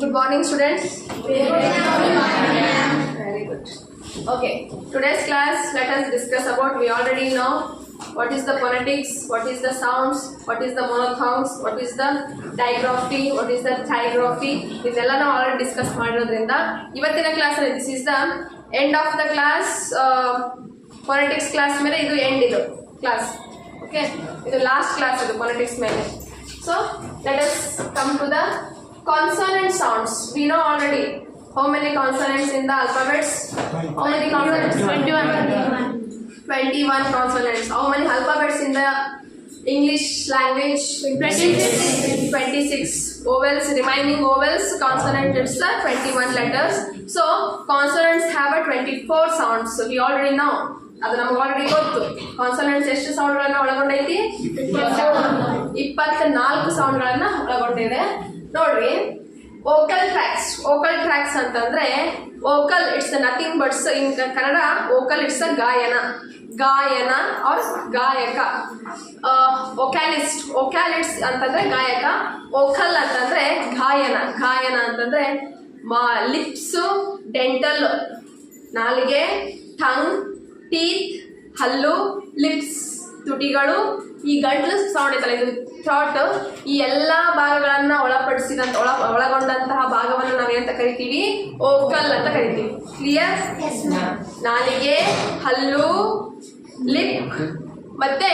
Good morning, students. Very good. Okay, today's class, let us discuss about, we already know what is the phonetics, what is the sounds, what is the monophthongs, what is the digraphy, what is the trigraphy. ಇದೆಲ್ಲ ನಾವು already discuss ಮಾಡಿರೋದ್ರಿಂದ ಇವತ್ತಿನ ಕ್ಲಾಸಲ್ಲಿ this is the end of the class. Phonetics class ಮೇಲೆ ಇದು end, ಇದು class. Okay, ಇದು last class ಇದು ಫೋನೆಟಿಕ್ಸ್ ಮೇಲೆ. So let us come to the consonant sounds. We know already how many consonants in the alphabets. How many consonants? 21 consonants. How many alphabets in the English language? 26 vowels. Remaining vowels, consonant, it's 21 letters. So consonants have a 24 sounds. So we already know, ಅದು ನಮ್ಗೆ already ಗೊತ್ತು. Consonants ಎಷ್ಟು ಸೌಂಡ್ಗಳನ್ನ ಒಳಗೊಂಡೈತಿ? 24 ಸೌಂಡ್ಗಳನ್ನ ಒಳಗೊಂಡಿದೆ. ನೋಡ್ರಿ, vocal tracks ಅಂತಂದ್ರೆ vocal it's nothing buds, in Kannada vocal it's ಗಾಯನ R ಗಾಯಕ. ವೊಕ್ಯಾಲಿಟ್ಸ್ ಅಂತಂದ್ರೆ ಗಾಯಕ, ವೋಕಲ್ ಅಂತಂದ್ರೆ ಗಾಯನ ಅಂತಂದ್ರೆ ಲಿಪ್ಸ್, ಡೆಂಟಲ್ ನಾಲಿಗೆ, ಟಂಗ್, ಟೀತ್, ಹಲ್ಲು, ಲಿಪ್ಸ್ ತುಟಿಗಳು, ಈ ಗಂಟ್ಲು ಸೌಂಡ್ ಐತಲ್ಲ ಇದು ಥ್ರಾಟ್, ಈ ಎಲ್ಲ ಭಾಗಗಳನ್ನ ಒಳಗೊಂಡಂತಹ ಭಾಗವನ್ನು ನಾವೇನಂತ ಕರಿತೀವಿ? ವೋಕಲ್ ಅಂತ ಕರಿತೀವಿ. ಕ್ಲಿಯರ್? ನಾಲಿಗೆ, ಹಲ್ಲು, ಲಿಪ್ ಮತ್ತೆ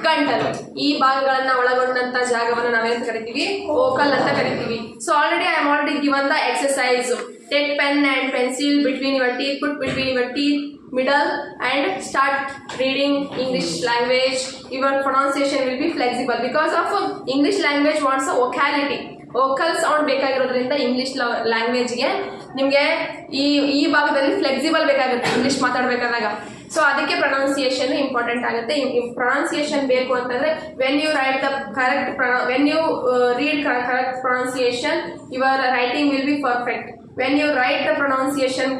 ಗಂಟಲು, ಈ ಭಾಗಗಳನ್ನ ಒಳಗೊಂಡಂತ ಜಾಗವನ್ನು ನಾವೇನಂತ ಕರಿತೀವಿ? ವೋಕಲ್ ಅಂತ ಕರಿತೀವಿ. So already I am already given the exercise. Take pen and pencil between your teeth, put between your teeth middle and start reading English language. Your pronunciation will be flexible because of English language wants a vocality. Vocal sound ಬೇಕಾಗಿರೋದ್ರಿಂದ English ಲ್ಯಾಂಗ್ವೇಜ್ಗೆ ನಿಮಗೆ ಈ ಭಾಗದಲ್ಲಿ flexible ಬೇಕಾಗುತ್ತೆ English ಮಾತಾಡಬೇಕಾದಾಗ. So ಅದಕ್ಕೆ pronunciation important ಆಗುತ್ತೆ. Pronunciation ಬೇಕು ಅಂತಂದ್ರೆ when you write the correct when you read correct pronunciation, your writing will be perfect. When you write the pronunciation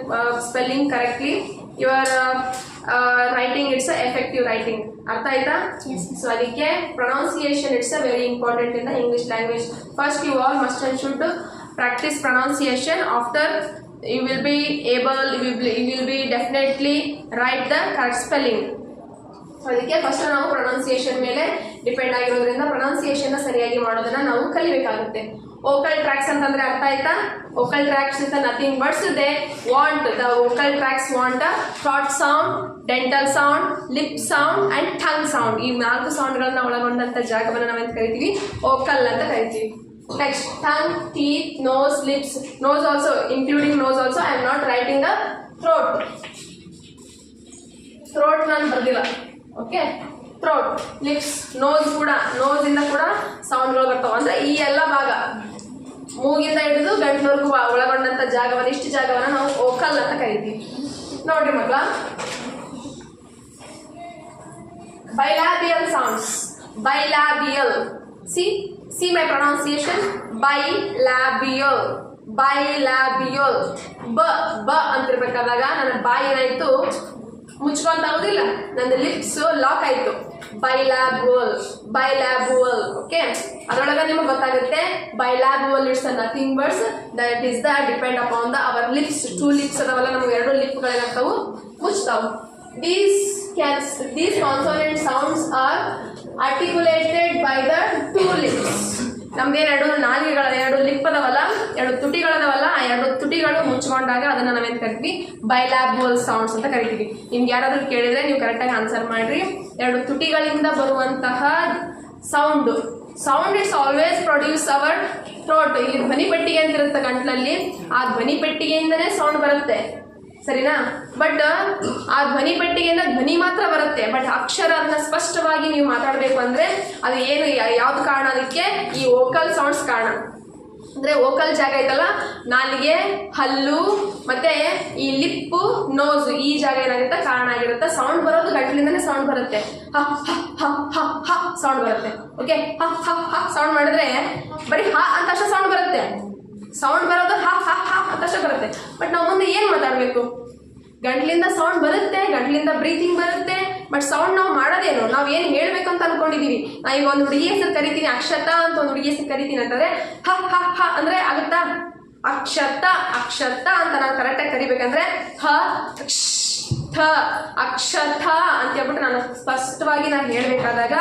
spelling correctly, your writing, it's a effective writing. artha aita? Yes. So adike pronunciation, it's a very important in the English language. First you all must and should practice pronunciation. After you will be able, you will be definitely write the correct spelling. So ಅದಕ್ಕೆ first ನಾವು pronunciation ಮೇಲೆ depend ಆಗಿರೋದ್ರಿಂದ pronunciation ಸರಿಯಾಗಿ ಮಾಡೋದನ್ನ ನಾವು ಕಲಿಬೇಕಾಗುತ್ತೆ. Vocal tracks ಅಂತಂದ್ರೆ ಅರ್ಥ ಆಯ್ತಾ? Vocal tracks is nothing buts they want the vocal tracks want a throat sound, dental sound, lip sound and tongue sound. ಈ 4 ಸೌಂಡ್ಗಳನ್ನ ಒಳಗೊಂಡಂತ ಜಾಗವನ್ನು ನಾವೇಂತ ಕರಿತೀವಿ? ವೋಕಲ್ ಅಂತ ಕರಿತೀವಿ. Next tongue, teeth, nose, lips. Nose also, including nose also. I am not writing the throat ನಾನು ಬರ್ದಿಲ್ಲ. Okay, throat, lips, nose ಕೂಡ, nose ಇಂದ ಕೂಡ ಸೌಂಡ್ಗಳು ಬರ್ತಾವ. ಅಂದ್ರೆ ಈ ಎಲ್ಲ ಭಾಗ ಮೂಗಿಂದ ಹಿಡಿದು ಗಂಟ್ಲವರೆಗೂ ಒಳಗೊಂಡಂತ ಜಾಗವನ್ನು, ಇಷ್ಟು ಜಾಗವನ್ನ ನಾವು ವೋಕಲ್ ಅಂತ ಕರಿತೀವಿ. ನೋಡ್ರಿ ಮಕ್ಕಳ, bilabial sounds. Bilabial. See my pronunciation. Bilabial. ಬ ಅಂತಿರ್ಬೇಕಾದಾಗ ನನ್ನ ಬಾಯಿ ಏನಾಯ್ತು? ಮುಚ್ಕೊಂತ ಆಗುದಿಲ್ಲ, ನನ್ನ ಲಿಪ್ಸ್ ಲಾಕ್ ಆಯ್ತು. ಬೈಲಾಬುವಲ್. ಓಕೆ, ಅದರೊಳಗೆ ನಿಮಗೆ ಗೊತ್ತಾಗುತ್ತೆ bilabial it's nothing birds that is the depend upon the our lips. 2 lips ಅದಾವಲ್ಲ, ನಮ್ಗೆ 2 ಲಿಪ್ಗಳೇನಾಗ್ತಾವು? ಮುಚ್ತಾವು. These consonant sounds are articulated by the 2 lips. ನಮ್ದೇನು 2 ನಾಲಿಗೆಗಳ 2 ಲಿಪ್ ಅದಾವಲ್ಲ, 2 ತುಟಿಗಳದಾವಲ್ಲ, ಆ 2 ತುಟಿಗಳು ಮುಚ್ಕೊಂಡಾಗ ಅದನ್ನ ನಾವೇನು ಕರಿತೀವಿ? ಬೈಲಾಬುವಲ್ ಸೌಂಡ್ಸ್ ಅಂತ ಕರಿತೀವಿ. ನಿಮ್ಗೆ ಯಾರಾದ್ರೂ ಕೇಳಿದ್ರೆ ನೀವು ಕರೆಕ್ಟಾಗಿ ಆನ್ಸರ್ ಮಾಡ್ರಿ. 2 ತುಟಿಗಳಿಂದ ಬರುವಂತಹ sound it's always produce our throat. ಇಲ್ಲಿ ಧ್ವನಿ ಪೆಟ್ಟಿಗೆ ಅಂತ ಇರುತ್ತೆ ಗಂಟ್ಲಲ್ಲಿ, ಆ ಧ್ವನಿ ಪೆಟ್ಟಿಗೆಯಿಂದನೇ ಸೌಂಡ್ ಬರುತ್ತೆ, ಸರಿನಾ? ಬಟ್ ಆ ಧ್ವನಿ ಪೆಟ್ಟಿಗೆಯಿಂದ ಧ್ವನಿ ಮಾತ್ರ ಬರುತ್ತೆ, ಬಟ್ ಅಕ್ಷರ ಅದನ್ನ ಸ್ಪಷ್ಟವಾಗಿ ನೀವು ಮಾತಾಡಬೇಕು ಅಂದ್ರೆ ಅದು ಏನು, ಯಾವ್ದು ಕಾರಣ? ಅದಕ್ಕೆ ಈ ವೋಕಲ್ ಸೌಂಡ್ಸ್ ಕಾರಣ. ಅಂದ್ರೆ ವೋಕಲ್ ಜಾಗ ಐತಲ್ಲ, ನಾಲಿಗೆ, ಹಲ್ಲು ಮತ್ತೆ ಈ ಲಿಪ್ಪು, ನೋಸ್, ಈ ಜಾಗ ಏನಾಗುತ್ತೆ? ಕಾರಣ ಆಗಿರುತ್ತೆ. ಸೌಂಡ್ ಬರೋದು ಗಂಟ್ಲಿಂದನೇ ಸೌಂಡ್ ಬರುತ್ತೆ. ಹ ಸೌಂಡ್ ಬರುತ್ತೆ. ಓಕೆ, ಹ ಸೌಂಡ್ ಮಾಡಿದ್ರೆ ಬರೀ ಹ ಅಂತ ಅಷ್ಟೇ ಸೌಂಡ್ ಬರುತ್ತೆ. ಸೌಂಡ್ ಬರೋದು ಹ ಅಂತಷ್ಟೇ ಬರುತ್ತೆ. ಬಟ್ ನಾವು ಮುಂದೆ ಏನು ಮಾತಾಡಬೇಕು? ಗಂಟ್ಲಿಂದ ಸೌಂಡ್ ಬರುತ್ತೆ, ಗಂಟ್ಲಿಂದ ಬ್ರೀತಿಂಗ್ ಬರುತ್ತೆ, ಬಟ್ ಸೌಂಡ್ ನಾವು ಮಾಡೋದೇನು? ನಾವು ಏನು ಹೇಳ್ಬೇಕಂತ ಅನ್ಕೊಂಡಿದೀವಿ. ನಾ ಈಗ ಒಂದು ಹುಡುಗಿ ಹೆಸರು ಕರಿತೀನಿ, ಅಕ್ಷತಾ ಅಂತ ಒಂದು ಹುಡುಗಿ ಹೆಸರು ಕರಿತೀನಿ ಅಂತಂದ್ರೆ ಹ ಹ ಹ ಅಂದ್ರೆ ಆಗುತ್ತಾ? ಅಕ್ಷತ ಅಕ್ಷತ ಅಂತ ನಾವು ಕರೆಕ್ಟಾಗಿ ಕರಿಬೇಕಂದ್ರೆ ಹ ಥ ಅಕ್ಷಥ ಅಂತ ಹೇಳ್ಬಿಟ್ಟು ನಾನು ಸ್ಪಷ್ಟವಾಗಿ ನಾನು ಹೇಳಬೇಕಾದಾಗ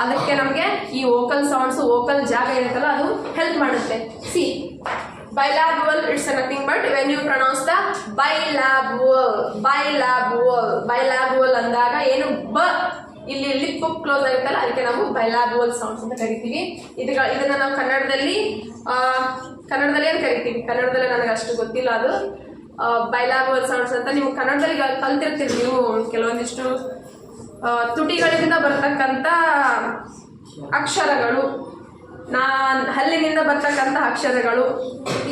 ಅದಕ್ಕೆ ನಮಗೆ ಈ ವೋಕಲ್ ಸೌಂಡ್ಸ್ ವೋಕಲ್ ಜಾಗ ಇರುತ್ತಲ್ಲ ಅದು ಹೆಲ್ಪ್ ಮಾಡುತ್ತೆ. C bilabial, it's nothing but when you pronounce the bilabial ಅಂದಾಗ ಏನು ಬ ಇಲ್ಲಿ ಲಿಪ್ ಕ್ಲೋಸ್ ಆಗುತ್ತಲ್ಲ ಅದಕ್ಕೆ ನಾವು bilabial ಸೌಂಡ್ಸ್ ಅಂತ ಕರಿತೀವಿ. ಇದನ್ನ ನಾವು ಕನ್ನಡದಲ್ಲಿ ಏನು ಕರಿತೀವಿ, ಕನ್ನಡದಲ್ಲಿ ನನಗೆ ಅಷ್ಟು ಗೊತ್ತಿಲ್ಲ ಅದು bilabial ಸೌಂಡ್ಸ್ ಅಂತ. ನೀವು ಕನ್ನಡದಲ್ಲಿ ಕಲ್ತಿರ್ತೀರಿ ನೀವು ಕೆಲವೊಂದಿಷ್ಟು ತುಟಿಗಳಿಂದ ಬರ್ತಕ್ಕಂಥ ಅಕ್ಷರಗಳು, ಹಲ್ಲಿನಿಂದ ಬರ್ತಕ್ಕಂಥ ಅಕ್ಷರಗಳು,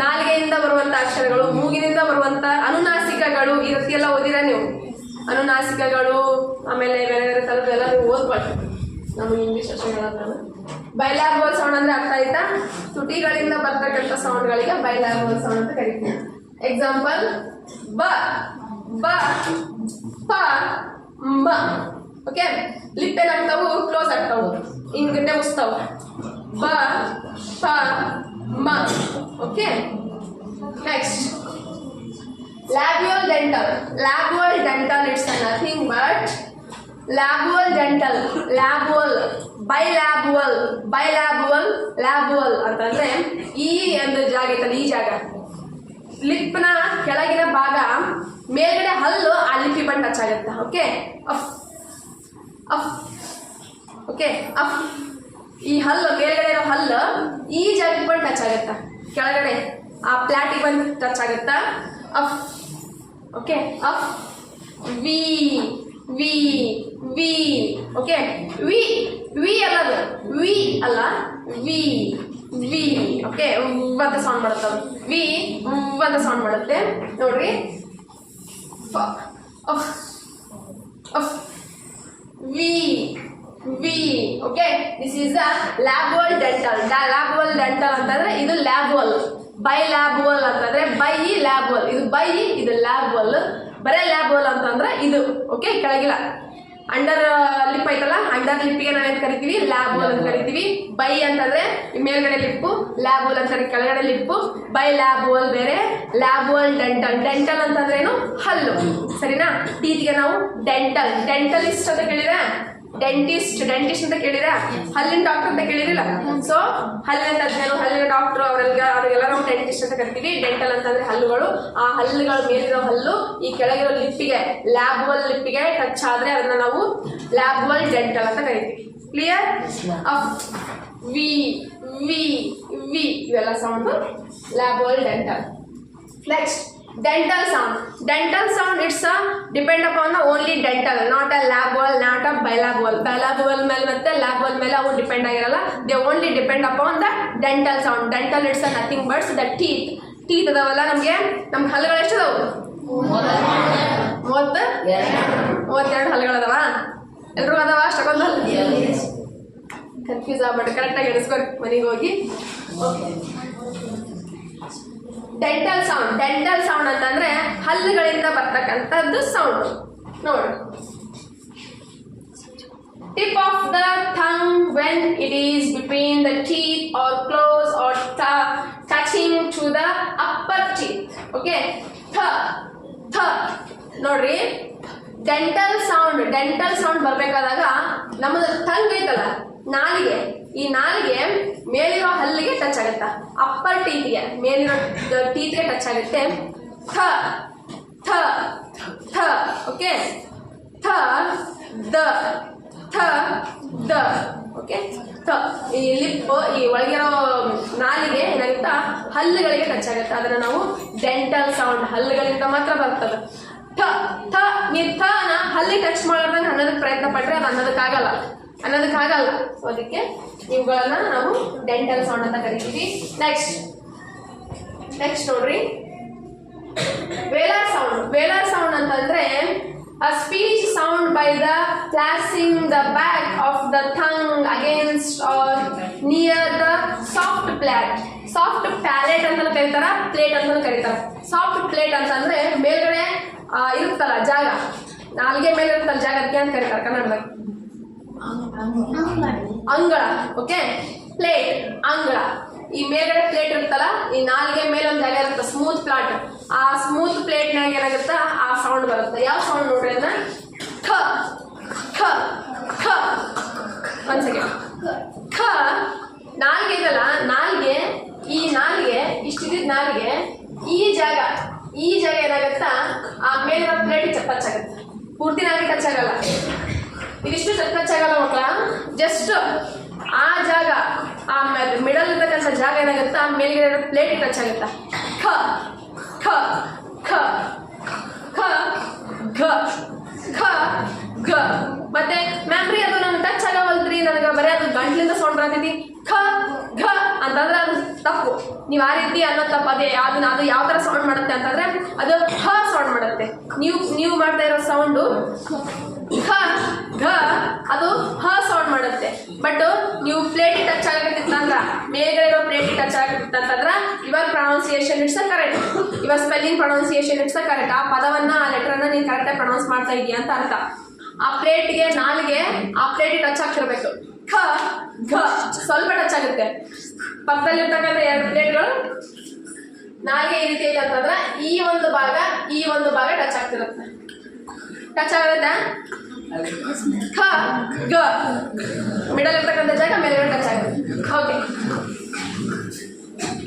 ನಾಲಿಗೆಯಿಂದ ಬರುವಂಥ ಅಕ್ಷರಗಳು, ಮೂಗಿನಿಂದ ಬರುವಂಥ ಅನುನಾಸಿಕಗಳು ಈ ರೀತಿ ಎಲ್ಲ ಓದಿರ ನೀವು. ಅನುನಾಸಿಕಗಳು ಆಮೇಲೆ ಬೇರೆ ಬೇರೆ ಥರದ್ದು ಎಲ್ಲ ನೀವು ಓದ್ಬಾರ್ದು. ನಮಗೆ ಇಂಗ್ಲೀಷ್ ಅಷ್ಟೇ ಹೇಳೋದ್ರಲ್ಲ. ಬೈಲಾಬುವಲ್ ಸೌಂಡ್ ಅಂದರೆ ಅರ್ಥ ಆಯ್ತಾ? ತುಟಿಗಳಿಂದ ಬರ್ತಕ್ಕಂಥ ಸೌಂಡ್ಗಳಿಗೆ ಬೈಲಾಬುವಲ್ ಸೌಂಡ್ ಅಂತ ಕರಿತೀವಿ. ಎಕ್ಸಾಂಪಲ್ ಬ ಬ ಪ ಮ. ಓಕೆ, ಲಿಪ್ ಏನಾಗ್ತಾವು? ಕ್ಲೋಸ್ ಆಗ್ತಾವು, ಹಿಂಗಟ್ಟೆ ಉಸ್ತಾವು. ಬ ಪ ಮ. Okay, next labial dental. Labial dental, it's nothing but labial dental. Labial, bilabial, labial ಅಂತಂದ್ರೆ ಈ ಒಂದು ಜಾಗ ಐತಲ್ಲ, ಈ ಜಾಗ ಲಿಪ್ನ ಕೆಳಗಿನ ಭಾಗ ಮೇಲ್ಗಡೆ ಹಲ್ಲು ಆ ಲಿಪ್ಪಿ ಬಂದು ಟಚ್ ಆಗುತ್ತೆ. Okay, of of. Okay, of. ಈ ಹಲ್ಲು ಮೇಲ್ಗಡೆ ಇರೋ ಹಲ್ಲು ಈ ಜಾಗಕ್ಕೆ ಬಂದು ಟಚ್ ಆಗುತ್ತಾ, ಕೆಳಗಡೆ ಆ ಪ್ಲಾಟಿಗೆ ಬಂದು ಟಚ್ ಆಗುತ್ತಾ. ಅಫ್. ಓಕೆ, ಅಫ್. ವಿ ವಿ ವಿ. ಓಕೆ, ವಿ ವಿ ಅಲ್ಲದು, ವಿ ಅಲ್ಲ, ವಿ ವಿ. ಓಕೆ, ಅಂತ ಸೌಂಡ್ ಮಾಡುತ್ತೆ, ವಿ ಅಂತ ಸೌಂಡ್ ಮಾಡುತ್ತೆ ನೋಡ್ರಿ. ಅಫ್ ಅಫ್ ವಿ ವಿ. Okay, this is the labial dental. Labial dental ಅಂತಂದ್ರೆ ಇದು ಲ್ಯಾಬುವಲ್. ಬೈಲ್ಯಾಬುವಲ್ ಅಂತಂದ್ರೆ ಬೈ ಲ್ಯಾಬುವಲ್, ಇದು ಬೈ, ಇದು ಲ್ಯಾಬುವಲ್. ಬರೇ ಲ್ಯಾಬುವಲ್ ಅಂತಂದ್ರೆ ಇದು. ಓಕೆ, ಕೆಳಗಿಲ್ಲ ಅಂಡರ್ ಲಿಪ್ ಐತಲ್ಲ, ಅಂಡರ್ ಲಿಪ್ಪಿಗೆ ನಾವೇನು ಕರಿತೀವಿ? ಲ್ಯಾಬುವಲ್ ಅಂತ ಕರಿತೀವಿ. ಬೈ ಅಂತಂದ್ರೆ ಮೇಲ್ಗಡೆ ಲಿಪ್ಪು, ಲ್ಯಾಬುವಲ್ ಅಂತಂದ್ರೆ ಕೆಳಗಡೆ ಲಿಪ್ಪು. ಬೈ ಲ್ಯಾಬುವಲ್ ಬೇರೆ, ಲ್ಯಾಬುವಲ್ ಡೆಂಟಲ್. ಡೆಂಟಲ್ ಅಂತಂದ್ರೆ ಏನು? ಹಲ್ಲು, ಸರಿನಾ? ಟೀತ್ಗೆ ನಾವು ಡೆಂಟಲ್, ಡೆಂಟಲಿಸ್ಟ್ ಅಂತ ಕೇಳಿದ್ರೆ, ಡೆಂಟಿಸ್ಟ್ ಅಂತ ಕೇಳಿದ್ರೆ, ಹಲ್ಲಿನ ಡಾಕ್ಟರ್ ಅಂತ ಕೇಳಿರಿಲ್ಲ. ಸೊ ಹಲ್ಲಿನ ತಜ್ಞರು, ಹಲ್ಲಿನ ಡಾಕ್ಟರ್ ಅವರಿಗೆಲ್ಲ ನಾವು ಡೆಂಟಿಸ್ಟ್ ಅಂತ ಕರಿತೀವಿ. ಡೆಂಟಲ್ ಅಂತಂದ್ರೆ ಹಲ್ಲುಗಳು. ಆ ಹಲ್ಲುಗಳ ಮೇಲಿರೋ ಹಲ್ಲು ಈ ಕೆಳಗಿರೋ ಲಿಪ್ಪಿಗೆ, ಲ್ಯಾಬುವಲ್ ಲಿಪ್ಪಿಗೆ ಟಚ್ ಆದ್ರೆ ಅದನ್ನ ನಾವು ಲ್ಯಾಬುವಲ್ ಡೆಂಟಲ್ ಅಂತ ಕರಿತೀವಿ. ಕ್ಲಿಯರ್? ಅಫ್ ವಿ ವಿ ವಿ ಇವೆಲ್ಲ sound labial dental. Next dental sound. Dental sound, it's a depend upon the only dental, not a labial, not a bilabial. Bilabial ಮೇಲೆ ಮತ್ತೆ labial ಮೇಲೆ ಅವು ಡಿಪೆಂಡ್ ಆಗಿರಲ್ಲ. They only depend upon the dental sound. Dental, it's a nothing but the teeth. Teeth ಅದಾವಲ್ಲ, ನಮಗೆ ನಮ್ಮ ಹಲ್ಲುಗಳು ಎಷ್ಟು ಅದಾವು? 32 ಹಲ್ಲುಗಳದಾವ. ಎಲ್ರೂ ಅದಾವ? ಅಷ್ಟೊಂದು ಕನ್ಫ್ಯೂಸ್ ಆಗ್ಬೇಡ, ಕರೆಕ್ಟಾಗಿ ಎಣಿಸ್ಕೊ ಮನೆಗೆ ಹೋಗಿ. Dental sound. ಡೆಂಟಲ್ ಸೌಂಡ್ ಅಂತಂದ್ರೆ ಹಲ್ಲುಗಳಿಂದ ಬರ್ತಕ್ಕಂಥದ್ದು ಸೌಂಡ್. ನೋಡಿ, tip of the tongue when it is between the teeth or close or touching to the upper teeth. Okay, ಥ ಥ. ನೋಡ್ರಿ, ಡೆಂಟಲ್ ಸೌಂಡ್ ಬರ್ಬೇಕಾದಾಗ ನಮ್ಮದು ಥಂಗ್ ಐತಲ್ಲ, ನಾಲಿಗೆ, ಈ ನಾಲಿಗೆ ಮೇಲಿರೋ ಹಲ್ಲಿಗೆ ಟಚ್ ಆಗುತ್ತಾ, ಅಪ್ಪರ್ ಟೀತ್ಗೆ, ಮೇಲಿರೋ ಟೀತ್ಗೆ ಟಚ್ ಆಗುತ್ತೆ. ಥ ಥ ಥ. ಓಕೆ, ಥ ದ ಥ ದ. ಓಕೆ, ಥ. ಈ ಲಿಪ್, ಈ ಒಳಗಿರೋ ನಾಲಿಗೆ ಏನಾಗುತ್ತಾ, ಹಲ್ಲುಗಳಿಗೆ ಟಚ್ ಆಗುತ್ತೆ. ಅದನ್ನು ನಾವು ಡೆಂಟಲ್ ಸೌಂಡ್, ಹಲ್ಲುಗಳಿಂದ ಮಾತ್ರ ಬರ್ತದೆ. ಥ ಥ. ನೀವು ಥನ ಹಲ್ಲಿಗೆ ಟಚ್ ಮಾಡೋದಂಗೆ ಅನ್ನೋದಕ್ಕೆ ಪ್ರಯತ್ನ ಪಟ್ಟರೆ ಅದು ಅನ್ನೋದಕ್ಕಾಗಲ್ಲ. ಸೊ ಅದಕ್ಕೆ ಇವುಗಳನ್ನ ನಾವು ಡೆಂಟಲ್ ಸೌಂಡ್ ಅಂತ ಕರಿತೀವಿ. ನೆಕ್ಸ್ಟ್ ನೋಡ್ರಿ, ವೇಲರ್ ಸೌಂಡ್. ವೇಲರ್ ಸೌಂಡ್ ಅಂತಂದ್ರೆ a speech sound by the placing the back of the tongue against or near the soft palate. Soft palette ಅಂತ ಕರೀತಾರ, ಪ್ಲೇಟ್ ಅಂತ ಕರೀತಾರ. ಸಾಫ್ಟ್ ಪ್ಲೇಟ್ ಅಂತಂದ್ರೆ ಮೇಲ್ಗಡೆ ಇರುತ್ತಲ್ಲ ಜಾಗ, ನಾಲ್ಗೆ ಮೇಲೆ ಇರುತ್ತಲ್ಲ ಜಾಗ, ಅದಕ್ಕೆ ಅಂತ ಕರೀತಾರೆ ಕನ್ನಡದಾಗ ಅಂಗಳ. ಓಕೆ, ಪ್ಲೇಟ್, ಅಂಗಳ. ಈ ಮೇಲ್ಗಡೆ ಪ್ಲೇಟ್ ಇರುತ್ತಲ್ಲ, ಈ ನಾಲ್ಗೆ ಮೇಲೆ ಒಂದು ಜಾಗ ಇರುತ್ತೆ ಪ್ಲಾಟ್. ಆ ಸ್ಮೂತ್ ಪ್ಲೇಟ್ನಾಗ ಏನಾಗುತ್ತೆ ಆ ಸೌಂಡ್ ಬರುತ್ತೆ. ಯಾವ ಸೌಂಡ್ ನೋಡ್ರಿ ಅದನ್ನ? ಖ ಖ ಖ. ಒಂದ್ ಸೆಕೆಂಡ್. ಖ ನಾಲ್ಗೆ ಇದಲ್ಲ, ನಾಲ್ಗೆ, ಈ ನಾಲ್ಗೆ ಇಷ್ಟಿದ್ದ ನಾಲ್ಗೆ ಈ ಜಾಗ ಏನಾಗತ್ತಾ ಆ ಮೇಲಿರೋ ಪ್ಲೇಟ್ ಟಚ್ ಆಗುತ್ತೆ. ಪೂರ್ತಿ ನಾಲ್ಗೆ ಟಚ್ ಆಗಲ್ಲ, ಇದಿಷ್ಟು ಟಚ್ ಆಗಲ್ಲ ಮಕ್ಕಳ. ಜಸ್ಟ್ ಆ ಜಾಗ, ಆ ಮಿಡಲ್ ಇರ್ತಕ್ಕಂಥ ಜಾಗ ಏನಾಗುತ್ತಾ ಮೇಲ್ಗಡೆ ಪ್ಲೇಟ್ ಟಚ್ ಆಗುತ್ತಾ. ಖ ಖ ಖ ಖ ಘ ಖ ಘ. ಮತ್ತೆ ಮ್ಯಾಮ್ರಿ ಅದು ನಂಗೆ ಟಚ್ ಆಗವಲ್ದ್ರಿ, ನನಗೆ ಬರೀ ಅದು ಗಂಟ್ಲಿಂದ ಸೌಂಡ್ ಬರ್ತೈತಿ ಖ ಘ ಅಂತಂದ್ರೆ ಅದು ತಪ್ಪು. ನೀವು ಆ ರೀತಿ ಅನ್ನೋ ತಪ್ಪು. ಅದೇ ಅದು ಯಾವ ಥರ ಸೌಂಡ್ ಮಾಡುತ್ತೆ ಅಂತಂದ್ರೆ ಅದು ಹ ಸೌಂಡ್ ಮಾಡುತ್ತೆ. ನೀವು ಮಾಡ್ತಾ ಇರೋ ಸೌಂಡು ಖ ಘ, ಅದು ಹ ಸೌಂಡ್ ಮಾಡುತ್ತೆ. ಬಟ್ ನೀವು ಪ್ಲೇಟ್ ಟಚ್ ಆಗತ್ತಿತ್ತಂದ್ರ, ಮೇಲ್ಗಡೆ ಇರೋ ಪ್ಲೇಟ್ ಟಚ್ ಆಗತ್ತಿತ್ತಂತಂದ್ರ your pronunciation it's correct, your spelling pronunciation it's correct. ಆ ಪದವನ್ನ, ಆ ಲೆಟರ್ನ ನೀನು ಕರೆಕ್ಟಾಗಿ ಪ್ರೊನೌನ್ಸ್ ಮಾಡ್ತಾ ಇದೀಯ ಅಂತ ಅರ್ಥ. ಆ ಪ್ಲೇಟ್ಗೆ ನಾಲ್ಗೆ ಆ ಪ್ಲೇಟಿಗೆ ಟಚ್ ಆಗ್ತಿರ್ಬೇಕು. ಖ ಘ ಸ್ವಲ್ಪ ಟಚ್ ಆಗುತ್ತೆ. ಪಕ್ಕದಲ್ಲಿರ್ತಕ್ಕಂಥ 2 ಪ್ಲೇಟ್ಗಳು ನಾಲ್ಗೆ ಈ ರೀತಿ ಐತೆ ಅಂತಂದ್ರೆ ಈ ಒಂದು ಭಾಗ ಟಚ್ ಆಗ್ತಿರುತ್ತೆ. ಟಚ್ ಆಗುತ್ತೆ. ಖ ಗ ಮಿಡಲ್ ಇರ್ತಕ್ಕಂಥ ಜಾಗ ಮೇಲ್ಗಡೆ ಟಚ್ ಆಗುತ್ತೆ. ಓಕೆ,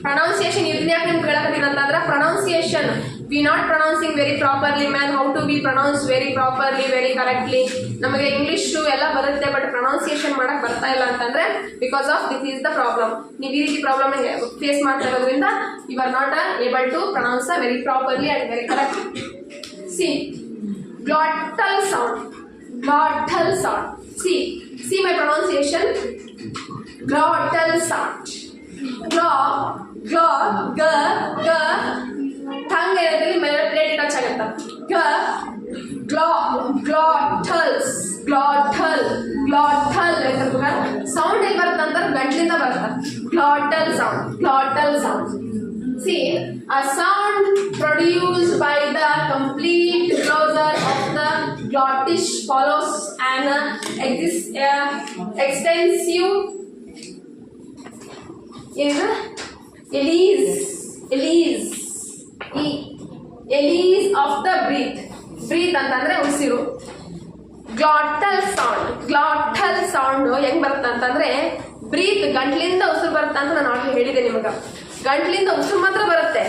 ಪ್ರೊನೌನ್ಸಿಯೇಷನ್ ಇದನ್ನ ಯಾಕೆ ನಿಮ್ಗೆ ಹೇಳಕತ್ತೀನಿ ಅಂತಂದ್ರೆ, pronunciation we not pronouncing very properly man. How to be pronounce very properly, very correctly. ನಮಗೆ ಇಂಗ್ಲೀಷು ಎಲ್ಲ ಬರುತ್ತೆ, ಬಟ್ ಪ್ರೊನೌನ್ಸಿಯೇಷನ್ ಮಾಡಕ್ ಬರ್ತಾ ಇಲ್ಲ ಅಂತಂದ್ರೆ because of this is the problem. ನೀವು ಈ ರೀತಿ ಪ್ರಾಬ್ಲಮ್ ಫೇಸ್ ಮಾಡ್ತಾ ಇರೋದ್ರಿಂದ you are not able to pronounce very properly and very correct. See glottal sound. See my pronunciation. Glottal sound. G g g. tongue ಏನಿದೆ ಮೇಲೆ plate touch ಆಗುತ್ತೆ. glottal sound ಎಲ್ಲಿ ಬರುತ್ತೆ ಅಂತ ಗಂಟ್ಲಿಂದ ಬರುತ್ತೆ. glottal sound. See, a sound produced by the complete closure of the glottis follows an extensive release of the breath ಅಂತಂದ್ರೆ ಉಸಿರು. ಗ್ಲಾಟಲ್ sound ಹೆಂಗ್ ಬರುತ್ತೆ ಅಂತಂದ್ರೆ ಬ್ರೀತ್ ಗಂಟ್ಲಿಂದ ಉಸಿರು ಬರುತ್ತೆ ಅಂತ ನಾನು ಆಲ್ರೆಡಿ ಹೇಳಿದೆ ನಿಮಗೆ. ಗಂಟ್ಲಿಂದ ಉಸಿರು ಮಾತ್ರ ಬರುತ್ತೆ,